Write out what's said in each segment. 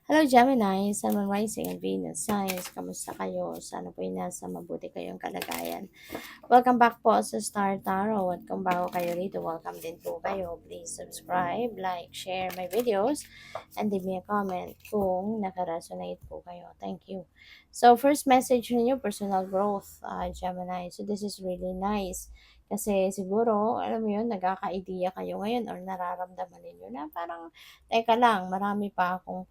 Hello Gemini, Sun, Moon, Rising, and Venus Signs. Kamusta kayo? Sana po nasa mabuti kayong kalagayan. Welcome back po sa Star Tarot. At kung bago kayo rito, welcome din po kayo. Please subscribe, like, share my videos, and leave me a comment kung nakaresonate po kayo. Thank you. So, first message ninyo, personal growth, Gemini. So, this is really nice. Kasi siguro, alam mo yun, nagkaka-idea kayo ngayon or nararamdaman ninyo na parang, teka lang, marami pa akong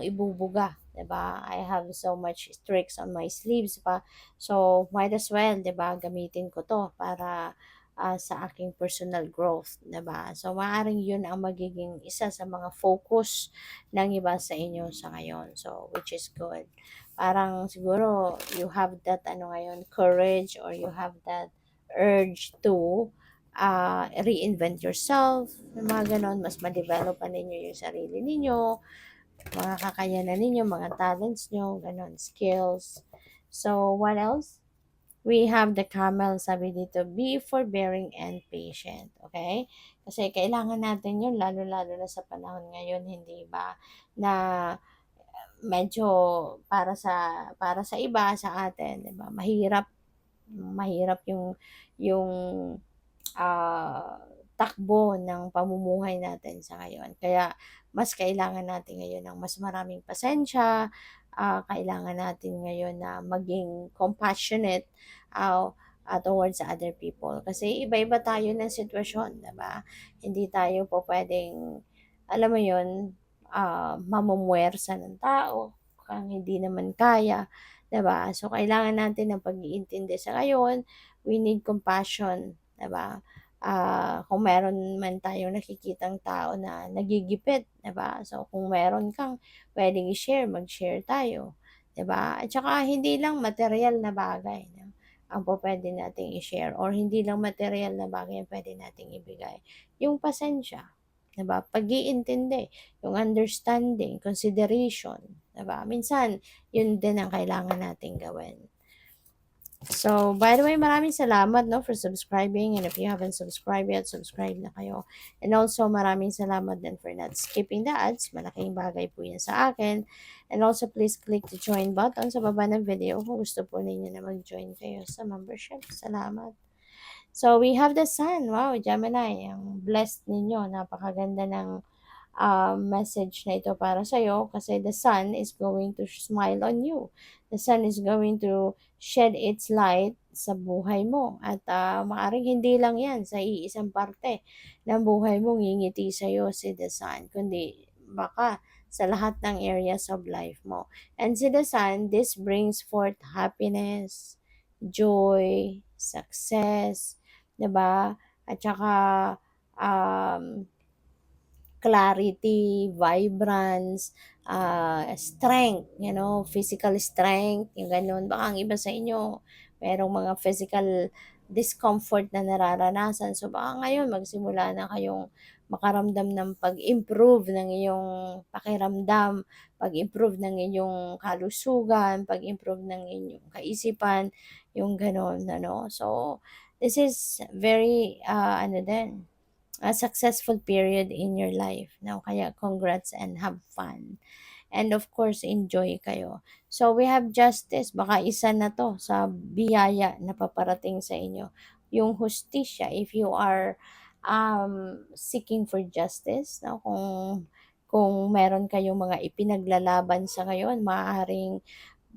ibubuga. 'Di ba? I have so much tricks on my sleeves pa. So, might as well, 'di ba, gamitin ko 'to para sa aking personal growth, 'di ba? So, maaaring 'yun ang magiging isa sa mga focus ng iba sa inyo sa ngayon. So, which is good. Parang siguro you have that ngayon courage or you have that urge to reinvent yourself, yung mga ganon, mas ma-develop pa ninyo yung sarili ninyo, mga kakayanan ninyo, mga talents nyo, ganon, skills. So, what else? We have the camel, sabi dito, be forbearing and patient, okay? Kasi kailangan natin yun, lalo-lalo na sa panahon ngayon, hindi ba, na medyo para sa iba, sa atin, 'di ba? Mahirap yung ah, takbo ng pamumuhay natin sa ngayon. Kaya mas kailangan natin ngayon ng mas maraming pasensya, kailangan natin ngayon na maging compassionate towards other people. Kasi iba-iba tayo ng sitwasyon, 'di ba? Hindi tayo po pwedeng, alam mo yun, mamumuwersa ng tao kung hindi naman kaya, 'di ba? So, kailangan natin ng pag-iintindi sa ngayon. We need compassion, 'di ba? Kung meron man tayong nakikitang tao na nagigipit, 'di ba? So, kung meron kang puwedeng i-share, mag-share tayo, 'di ba? At saka hindi lang material na bagay 'no, ang pupuwede nating i-share or hindi lang material na bagay ang puwede nating ibigay. Yung pasensya, 'di ba? Pag-iintindi, yung understanding, consideration, 'di ba? Minsan, yun din ang kailangan nating gawin. So, by the way, maraming salamat no for subscribing, and if you haven't subscribed yet, subscribe na kayo. And also, maraming salamat din for not skipping the ads. Malaking bagay po yan sa akin. And also, please click the join button sa baba ng video kung gusto po ninyo na mag-join kayo sa membership. Salamat. So, we have the sun. Wow, Gemini. Ang blessed ninyo. Napakaganda ng message na ito para sa'yo kasi the sun is going to smile on you. The sun is going to shed its light sa buhay mo. At maaaring hindi lang yan sa iisang parte ng buhay mo ngingiti sa'yo si the sun, kundi baka sa lahat ng areas of life mo. And si the sun, this brings forth happiness, joy, success, 'di ba? At saka um, clarity, vibrance, strength, physical strength, yung gano'n. Baka ang iba sa inyo, merong mga physical discomfort na nararanasan. So baka ngayon magsimula na kayong makaramdam ng pag-improve ng iyong pakiramdam, pag-improve ng inyong kalusugan, pag-improve ng inyong kaisipan, yung gano'n, ano. So, this is very, ano din, a successful period in your life. No? Kaya congrats and have fun. And of course, enjoy kayo. So we have justice. Baka isa na to sa biyaya na paparating sa inyo. Yung hustisya, if you are seeking for justice, no? Kung meron kayong mga ipinaglalaban sa ngayon, maaaring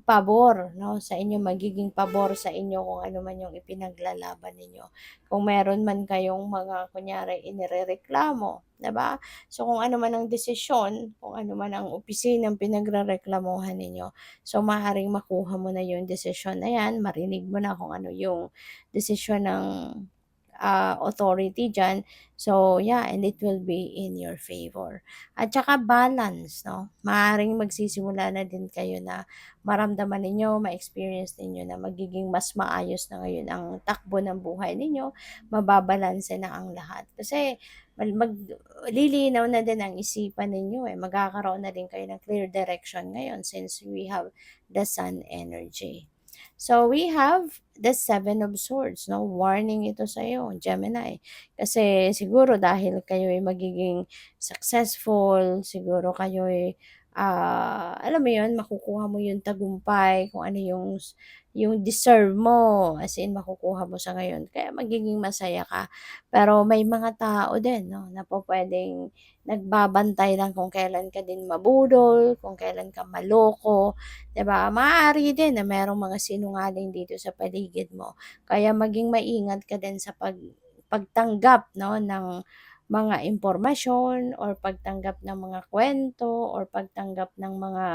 pabor, no, sa inyo, magiging pabor sa inyo kung ano man yung ipinaglalaban ninyo. Kung meron man kayong mga kunyari inirereklamo, 'di ba? So kung ano man ang desisyon, kung ano man ang opisinang pinagrereklamuhan ninyo, so maaaring makuha mo na yung desisyon na 'yan, marinig mo na kung ano yung desisyon ng authority diyan. So, yeah, and it will be in your favor. At saka balance, no? Maaaring magsisimula na din kayo na maramdaman ninyo, ma-experience ninyo na magiging mas maayos na ngayon ang takbo ng buhay ninyo, mababalanse na ang lahat. Kasi lilinaw na din ang isipan ninyo eh. Magkakaroon na din kayo ng clear direction ngayon since we have the sun energy. So we have the Seven of Swords, no? Warning ito sa iyo, Gemini. Kasi siguro dahil kayo ay magiging successful, siguro kayo ay alam mo 'yun, makukuha mo yung tagumpay, kung ano yung deserve mo, as in makukuha mo sa ngayon, kaya magiging masaya ka. Pero may mga tao din, no, na pupuwedeng nagbabantay lang kung kailan ka din mabudol, kung kailan ka maloko, 'di ba? Maaari din na merong mga sinungaling dito sa paligid mo. Kaya maging maingat ka din sa pagtanggap, no, ng mga impormasyon or pagtanggap ng mga kwento or pagtanggap ng mga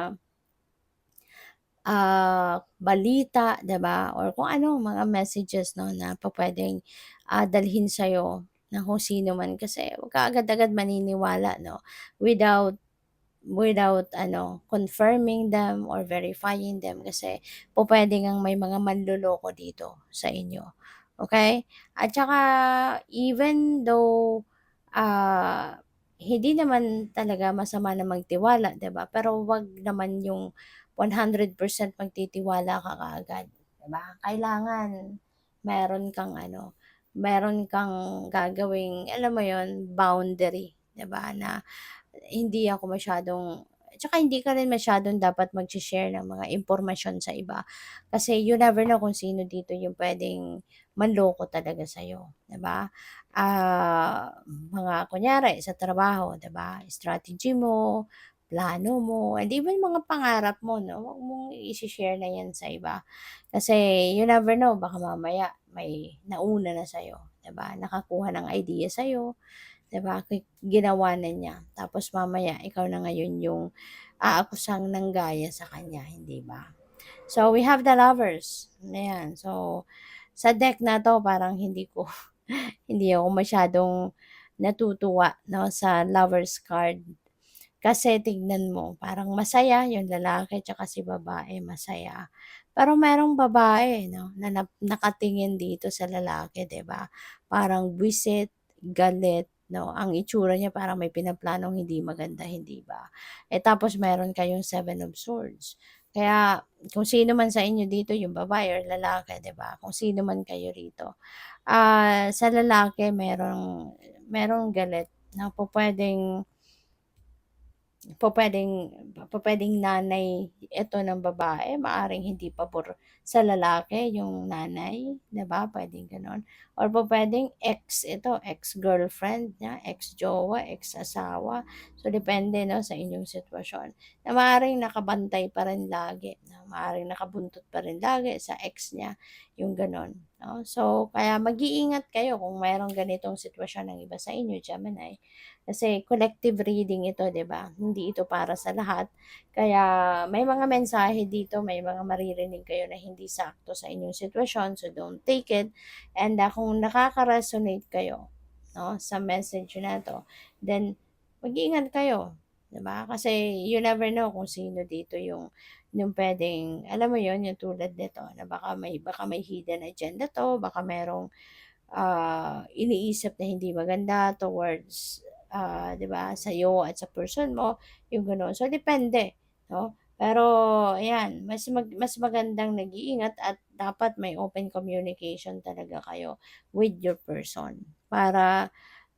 balita, 'di ba? Or kung ano, mga messages, no, na pupuwedeng dalhin sa'yo ng kung sino man. Kasi huwag ka agad-agad maniniwala, no, without confirming them or verifying them, kasi pupuwede ngang may mga manloloko dito sa inyo, okay? At saka even though, hindi naman talaga masama na magtiwala, 'di ba? Pero 'wag naman yung 100% magtitiwala ka kaagad, 'di ba? Kailangan meron kang meron kang gagawing, alam mo yon, boundary, 'di ba, na hindi ako masyadong, tsaka hindi ka rin masyadong dapat mag-share ng mga impormasyon sa iba. Kasi you never know kung sino dito yung puwedeng manloko talaga sa'yo, 'di ba? Mga kunyari sa trabaho, 'di ba, strategy mo, plano mo, and even mga pangarap mo, 'no, huwag mong i-she-share na 'yan sa iba. Kasi you never know, baka mamaya may nauna na sa'yo, 'di ba, nakakuha ng idea sa'yo, 'di ba, ginawa na niya, tapos mamaya ikaw na ngayon yung aakusang nanggaya sa kanya, hindi ba? So, we have the Lovers, ayan. So, sa deck na 'to parang hindi ko hindi ako masyadong natutuwa, 'no, sa Lovers card. Kasi tignan mo, parang masaya yung lalaki tsaka si babae masaya. Pero merong babae, 'no, na nakatingin dito sa lalaki, 'di ba? Parang wisit, galit, 'no? Ang itsura niya parang may pinaplanong hindi maganda, hindi ba? Eh, tapos meron kayong Seven of Swords. Kaya kung sino man sa inyo dito, yung babae or lalaki, 'di ba? Kung sino man kayo rito, sa lalaki merong galit na pupuwedeng nanay ito ng babae, maaaring hindi pabor sa lalaki yung nanay, 'di ba, puwedeng gano'n. Or pupuwedeng ex ito, ex-girlfriend niya, ex-jowa, ex-asawa. So, depende, 'no, sa inyong sitwasyon, na maaaring nakabantay pa rin lagi, 'no, maaaring nakabuntot pa rin lagi sa ex niya, yung gano'n, 'no. So, kaya mag-iingat kayo kung mayroong ganitong sitwasyon ng iba sa inyo, Gemini. Kasi collective reading ito, 'di ba? Hindi ito para sa lahat. Kaya may mga mensahe dito, may mga maririnig kayo na hindi sakto sa inyong sitwasyon, so don't take it. And kung nakaka-resonate kayo, no, sa message na 'to, then mag-iingat kayo, 'di ba? Kasi you never know kung sino dito yung puwedeng, alam mo yon, yung tulad nito na baka may hidden agenda 'to, baka merong iniisip na hindi maganda towards, 'di ba, sa'yo at sa person mo, yung gano'n. So, depende, 'no? Pero ayan, mas magandang nag-iingat at dapat may open communication talaga kayo with your person para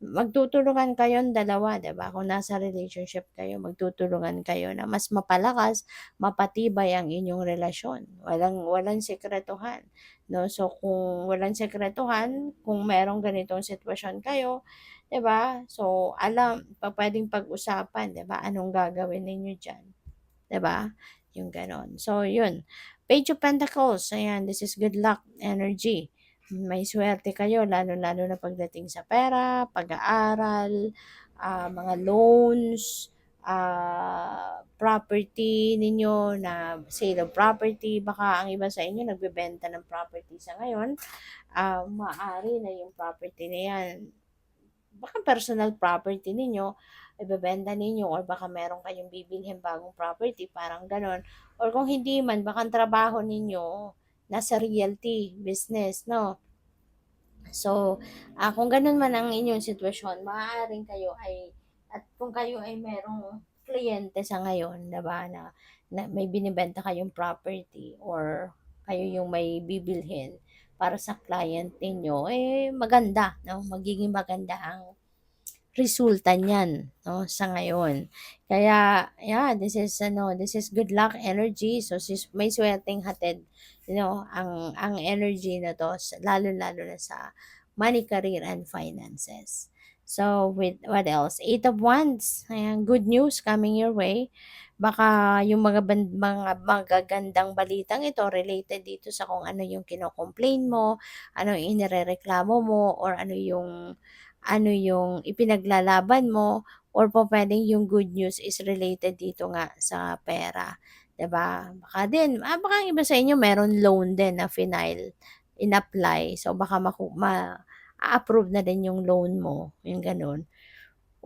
magtutulungan kayong dalawa, 'di ba? Kung nasa relationship kayo, magtutulungan kayo na mas mapalakas, mapatibay ang inyong relasyon. Walang walang sekretuhan. 'No? So, kung walang sekretuhan, kung merong ganitong sitwasyon kayo, 'di ba? So, puwedeng pag-usapan, 'di ba? Anong gagawin ninyo diyan, 'di ba? Yung gano'n. So, yun. Page of Pentacles, ayan, this is good luck energy. May swerte kayo lalo-lalo na pagdating sa pera, pag-aaral, mga loans, property ninyo, na sale of property. Baka ang iba sa inyo nagbebenta ng property sa ngayon, maaari na yung property na yan, baka personal property ninyo, ibebenta ninyo, or baka meron kayong bibilhin bagong property, parang gano'n. Or kung hindi man, baka ang trabaho ninyo nasa realty business, no? So, kung gano'n man ang inyong sitwasyon, maaaring kayo ay, at kung kayo ay merong kliyente sa ngayon, 'di ba, na may binebenta kayong property, or kayo yung may bibilhin para sa client ninyo, eh, maganda 'no, magiging maganda ang resulta niyan 'no, sa ngayon. Kaya yeah, this is good luck energy. So may swerteng hatid, ang energy na 'to lalong-lalo na sa money, career, and finances. So with what else? Eight of Wands, ayan, good news coming your way. Baka yung mga magagandang balitang ito related dito sa kung ano yung kino-complain mo, ano yung inirereklamo mo, or ano yung ipinaglalaban mo, or pupuwedeng yung good news is related dito nga sa pera, 'di ba? Baka ang iba sa inyo meron loan din na in-apply. So baka a-approve na din yung loan mo, yung gano'n.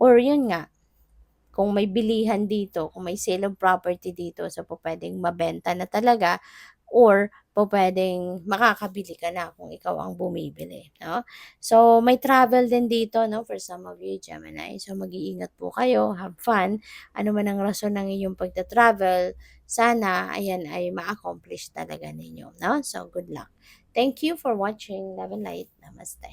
Or yun nga, kung may bilihan dito, kung may sale of property dito, so pupuwedeng mabenta na talaga, or pupuwedeng makakabili ka na kung ikaw ang bumibili, 'no? So, may travel din dito 'no, for some of you Gemini. So, mag-iingat po kayo, have fun. Ano man ang rason ng iyong pagta-travel, sana ayan ay ma-accomplish talaga ninyo 'no. So, good luck. Thank you for watching. Love and light. Namaste.